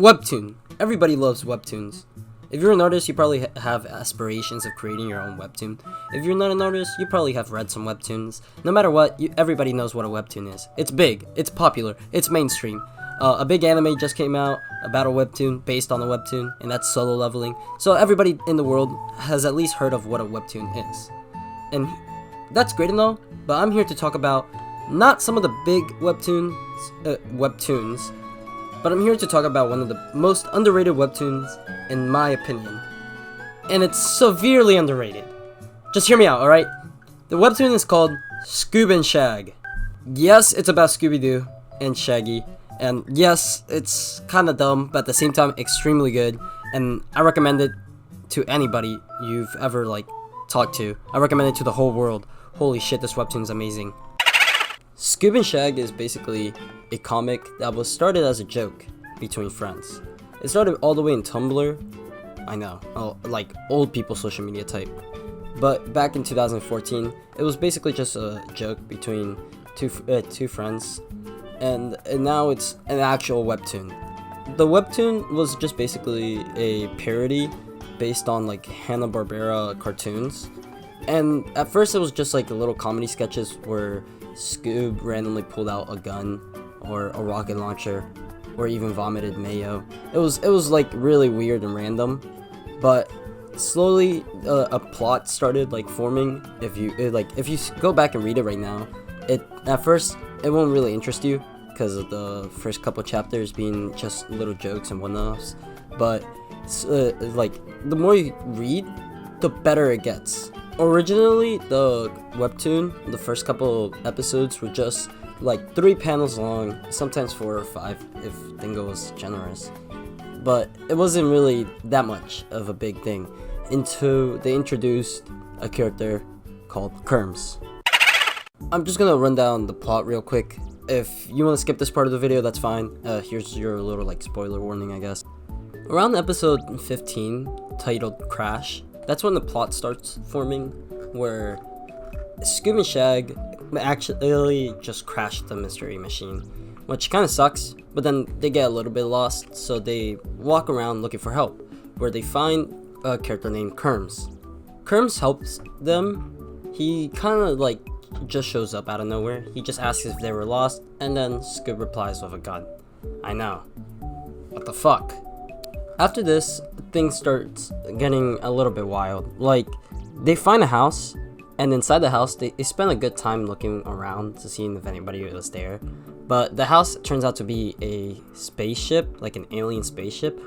Webtoon. Everybody loves webtoons. If you're an artist, you probably have aspirations of creating your own webtoon. If you're not an artist, you probably have read some webtoons. No matter what, everybody knows what a webtoon is. It's big, it's popular, it's mainstream. A big anime just came out about a webtoon based on a webtoon, and that's Solo Leveling. So everybody in the world has at least heard of what a webtoon is. And that's great and all, but I'm here to talk about not some of the big webtoons, but I'm here to talk about one of the most underrated webtoons, in my opinion. And it's severely underrated. Just hear me out, alright? The webtoon is called Scoob and Shag. Yes, it's about Scooby-Doo and Shaggy. And yes, it's kinda dumb, but at the same time, extremely good. And I recommend it to anybody you've ever, talked to. I recommend it to the whole world. Holy shit, this webtoon is amazing. Scoob and Shag is basically a comic that was started as a joke between friends. It started all the way in Tumblr. I know, like old people social media type. But back in 2014, it was basically just a joke between two friends, and now it's an actual webtoon. The webtoon was just basically a parody based on Hanna-Barbera cartoons. And at first it was just little comedy sketches where Scoob randomly pulled out a gun or a rocket launcher or even vomited mayo. It was really weird and random, but slowly a plot started forming. If you go back and read it right now, at first it won't really interest you because of the first couple chapters being just little jokes and one-offs, but the more you read, the better it gets. Originally, the webtoon, the first couple episodes were just 3 panels long, sometimes 4 or 5 if Dingo was generous. But it wasn't really that much of a big thing until they introduced a character called Kerms. I'm just gonna run down the plot real quick. If you want to skip this part of the video, that's fine. Here's your little spoiler warning, I guess. Around episode 15, titled Crash, that's when the plot starts forming, where Scoob and Shag actually just crashed the mystery machine, which kind of sucks, but then they get a little bit lost, so they walk around looking for help, where they find a character named Kerms. Kerms helps them. He kind of just shows up out of nowhere. He just asks if they were lost, and then Scoob replies with a gun. I know. What the fuck? After this, things start getting a little bit wild. They find a house, and inside the house, they spend a good time looking around to see if anybody was there. But the house turns out to be a spaceship, an alien spaceship,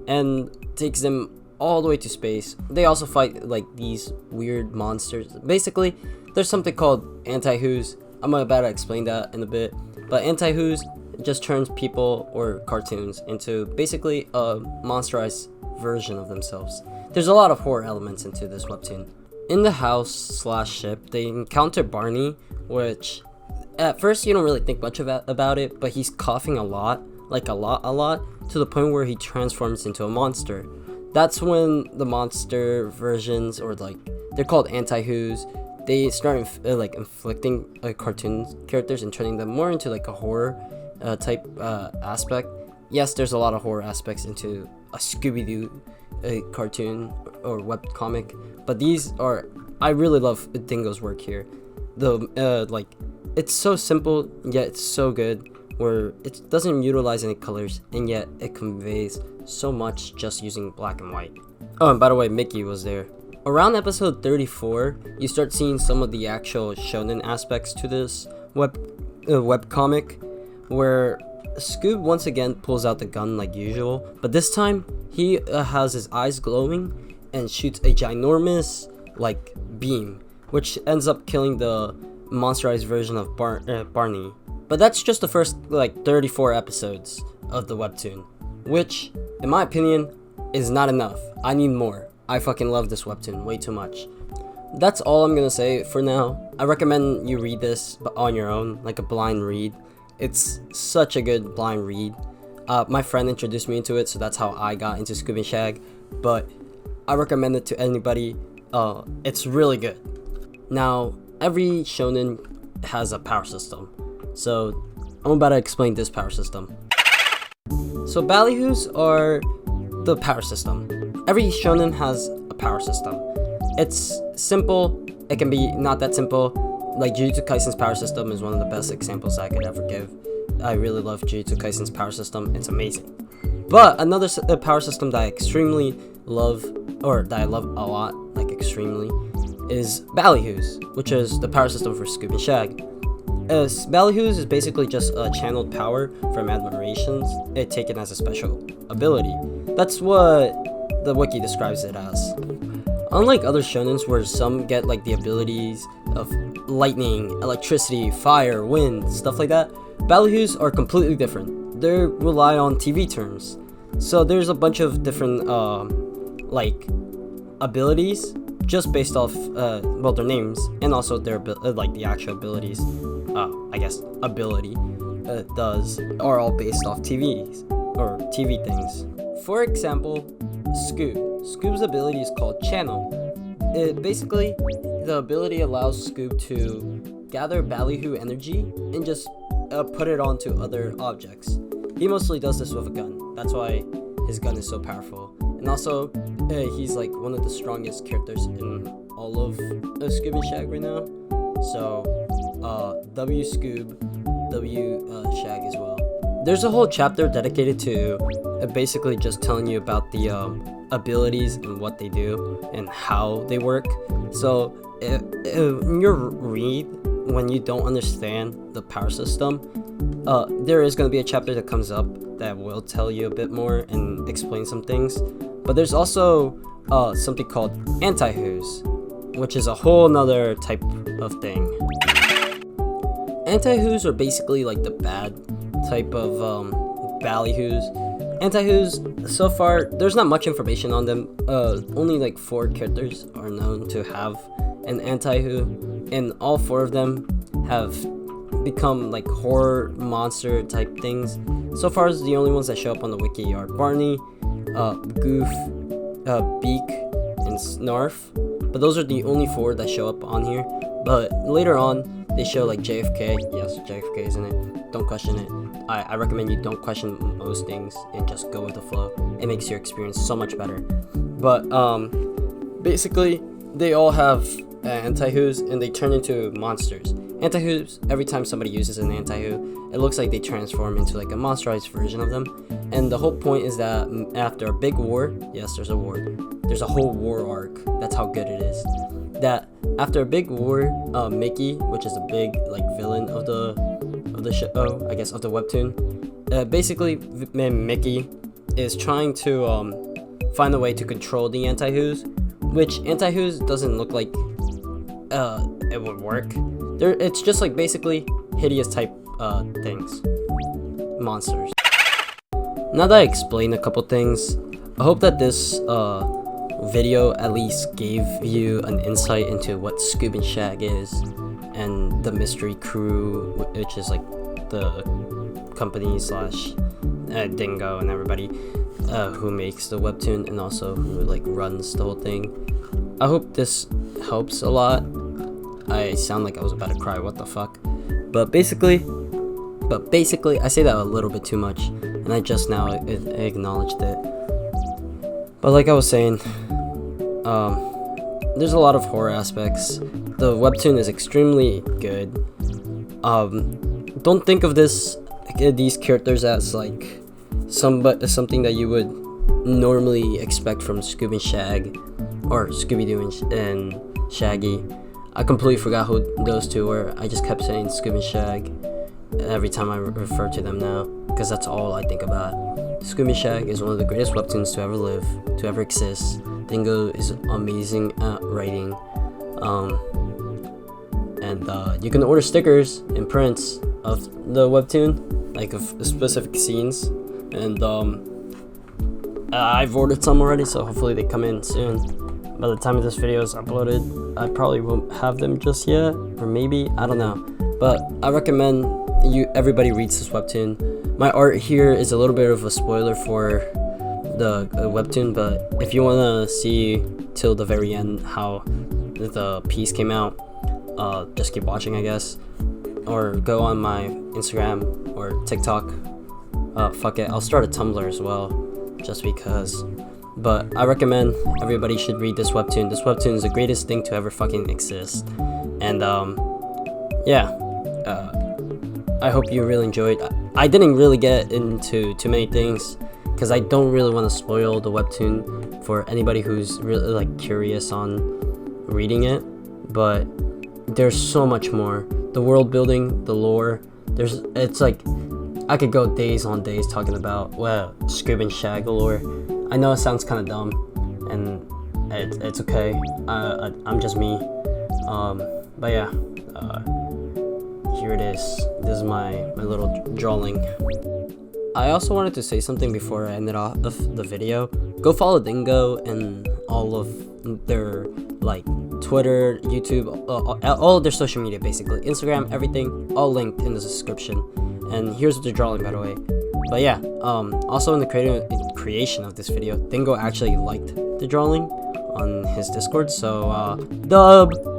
and takes them all the way to space. They also fight these weird monsters. Basically, there's something called Antiwho's. I'm about to explain that in a bit. But Antiwho's just turns people or cartoons into basically a monsterized version of themselves. There's a lot of horror elements into this webtoon. In the house/ship, they encounter Barney, which at first you don't really think much about it, but he's coughing a lot, a lot, to the point where he transforms into a monster. That's when the monster versions, or they're called Antiwho's, they start inflicting cartoon characters and turning them more into a horror type aspect. Yes, there's a lot of horror aspects into a Scooby-Doo cartoon or web comic, but I really love Dingo's work here. It's so simple yet it's so good, where it doesn't utilize any colors and yet it conveys so much just using black and white. Oh, and by the way, Mickey was there. Around episode 34, you start seeing some of the actual shonen aspects to this web comic, where Scoob once again pulls out the gun like usual, but this time he has his eyes glowing and shoots a ginormous beam, which ends up killing the monsterized version of Barney. But that's just the first 34 episodes of the webtoon, which in my opinion is not enough. I need more. I fucking love this webtoon way too much. That's all I'm gonna say for now. I recommend you read this on your own, like a blind read. It's such a good blind read. My friend introduced me into it, so that's how I got into Scoob and Shag, but I recommend it to anybody. It's really good. Now, every shonen has a power system, so I'm about to explain this power system. So ballyhoos are the power system. Every shonen has a power system. It's simple. It can be not that simple. Like Jujutsu Kaisen's power system is one of the best examples I could ever give. I really love Jujutsu Kaisen's power system. It's amazing. But another power system that I extremely love, or that I love a lot, like extremely, is ballyhoos, which is the power system for Scoob and Shag. Ballyhoos is basically just a channeled power from admirations, it taken as a special ability. That's what the wiki describes it as. Unlike other shonens where some get like the abilities of lightning, electricity, fire, wind, stuff like that, ballyhoos are completely different. They rely on TV terms. So there's a bunch of different like abilities just based off well, their names, and also their like the actual abilities I guess ability does are all based off TVs or TV things. For example, Scoob's ability is called Channel. It basically, the ability allows Scoob to gather ballyhoo energy and just put it onto other objects. He mostly does this with a gun. That's why his gun is so powerful. And also, he's like one of the strongest characters in all of Scoob and Shag right now. So, W Scoob, W Shag as well. There's a whole chapter dedicated to basically just telling you about the abilities and what they do and how they work. So in your read, when you don't understand the power system, there is going to be a chapter that comes up that will tell you a bit more and explain some things. But there's also something called Antiwhos, which is a whole nother type of thing. Antiwhos are basically like the bad type of ballyhoos. Antiwhos, so far, there's not much information on them. Only like 4 characters are known to have an Antiwho, and all 4 of them have become like horror monster type things. So far, the only ones that show up on the wiki are Barney, Goof, Beak, and Snarf. But those are the only 4 that show up on here. But later on, they show like JFK. Yes, JFK is in it. Don't question it. I recommend you don't question most things and just go with the flow. It makes your experience so much better. But basically, they all have Antiwhos and they turn into monsters. Antiwhos, every time somebody uses an Antiwho, it looks like they transform into like a monsterized version of them. And the whole point is that after a big war, yes, there's a war. There's a whole war arc. That's how good it is. That after a big war, Mickey, which is a big like villain of the show, I guess of the webtoon, basically Mickey is trying to find a way to control the Antiwhos, which Antiwhos doesn't look like it would work. It's just like basically hideous type things, monsters. Now that I explained a couple things, I hope that this video at least gave you an insight into what Scoob and Shag is, and the mystery crew, which is like the company slash Dingo and everybody who makes the webtoon and also who like runs the whole thing. I hope this helps a lot. I sound like I was about to cry, what the fuck. But basically I say that a little bit too much, and I just now acknowledged it. But like I was saying, there's a lot of horror aspects. The webtoon is extremely good. Don't think of these characters as like something that you would normally expect from Scoob and Shag, or Scooby-Doo and Shaggy. I completely forgot who those two were. I just kept saying Scoob and Shag every time I refer to them now, because that's all I think about. Scoob and Shag is one of the greatest webtoons to ever live, to ever exist. Dingo is amazing at writing. And you can order stickers and prints of the webtoon, like of specific scenes. And I've ordered some already, so hopefully they come in soon. By the time this video is uploaded, I probably won't have them just yet, or maybe, I don't know. But I recommend everybody reads this webtoon. My art here is a little bit of a spoiler for the webtoon, but if you want to see till the very end how the piece came out, just keep watching, I guess. Or go on my Instagram or TikTok, fuck it, I'll start a Tumblr as well, just because. But I recommend everybody should read this webtoon. This webtoon is the greatest thing to ever fucking exist. And yeah, I hope you really enjoyed. I didn't really get into too many things because I don't really want to spoil the webtoon for anybody who's really like curious on reading it. But there's so much more. The world building, the lore. It's like I could go days on days talking about Scoob and Shag lore. I know it sounds kind of dumb, and it's okay. I'm just me. But yeah, here it is. This is my little drawing. I also wanted to say something before I ended off the video. Go follow Dingo and all of their like Twitter, YouTube, all of their social media, basically Instagram, everything, all linked in the description. And here's the drawing, by the way. But yeah, also in the creation of this video, Dingo actually liked the drawing on his Discord, so dub.